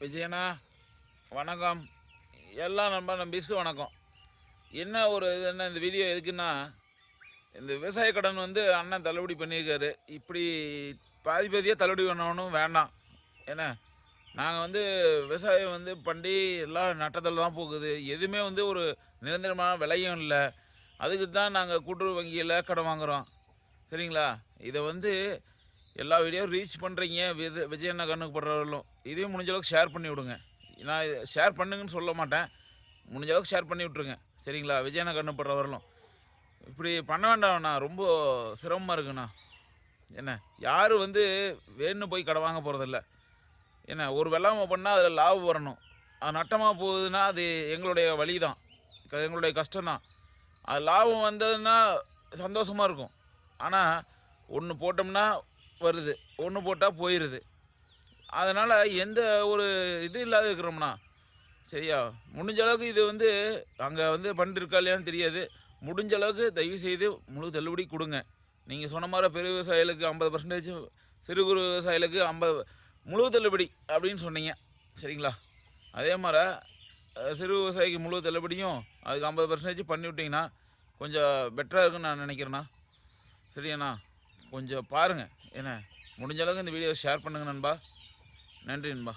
விஜயண்ணா வணக்கம். எல்லாம் நம்பீஸ்க்கு வணக்கம். என்ன ஒரு இதுன்னா இந்த வீடியோ எதுக்குன்னா, இந்த விவசாய கடன் வந்து அண்ணன் தள்ளுபடி பண்ணியிருக்காரு. இப்படி பாதி பாதியாக தள்ளுபடி பண்ணணும் வேண்டாம். ஏன்னா நாங்கள் வந்து விவசாயம் வந்து பண்ணி எல்லாம் நட்டத்தில் தான் போகுது. எதுவுமே வந்து ஒரு நிரந்தரமான விலையும் இல்லை. அதுக்கு தான் நாங்கள் கூட்டுறவு வங்கியில் கடன் வாங்குகிறோம். சரிங்களா? இதை வந்து எல்லா வீடியோவும் ரீச் பண்ணுறீங்க. விஜயண்ணா கண்ணுக்கு படுறவர்களும் இதையும் முடிஞ்ச அளவுக்கு ஷேர் பண்ணி விடுங்க. நான் ஷேர் பண்ணுங்கன்னு சொல்ல மாட்டேன். முடிஞ்ச அளவுக்கு ஷேர் பண்ணி விட்ருங்க. சரிங்களா? விஜயண்ணா கண்ணு படுறவர்களும் இப்படி பண்ண வேண்டாம்ண்ணா. ரொம்ப சிரமமாக இருக்குண்ணா. என்ன யாரும் வந்து வேணும்னு போய் கடன் வாங்க போகிறதில்ல. என்ன ஒரு வெள்ளாமை பண்ணால் அதில் லாபம் வரணும். அது நட்டமாக போகுதுன்னா அது எங்களுடைய வழி தான், எங்களுடைய கஷ்டம்தான். அது லாபம் வந்ததுன்னா சந்தோஷமாக இருக்கும். ஆனால் ஒன்று போட்டோம்னா வருது, ஒன்று போட்டால் போயிடுது. அதனால் எந்த ஒரு இது இல்லாத இருக்கிறோம்னா சரியா? முடிஞ்ச அளவுக்கு இது வந்து அங்கே வந்து பண்ணிருக்கா இல்லையான்னு தெரியாது. முடிஞ்ச அளவுக்கு தயவுசெய்து முழு தள்ளுபடி கொடுங்க. நீங்கள் சொன்ன மாதிரி பெரிய விவசாயிகளுக்கு 50%, சிறு குறு விவசாயிகளுக்கு 50 முழு தள்ளுபடி அப்படின்னு சொன்னீங்க. சரிங்களா? அதே மாதிரி சிறு விவசாயிக்கு முழு தள்ளுபடியும் அதுக்கு 50% பண்ணி விட்டிங்கன்னா கொஞ்சம் பெட்டராக இருக்குன்னு நான் நினைக்கிறேண்ணா. சரியாண்ணா? கொஞ்சம் பாருங்கள். என்ன முடிஞ்ச அளவுக்கு இந்த வீடியோ ஷேர் பண்ணுங்க நண்பா. நன்றி நண்பா.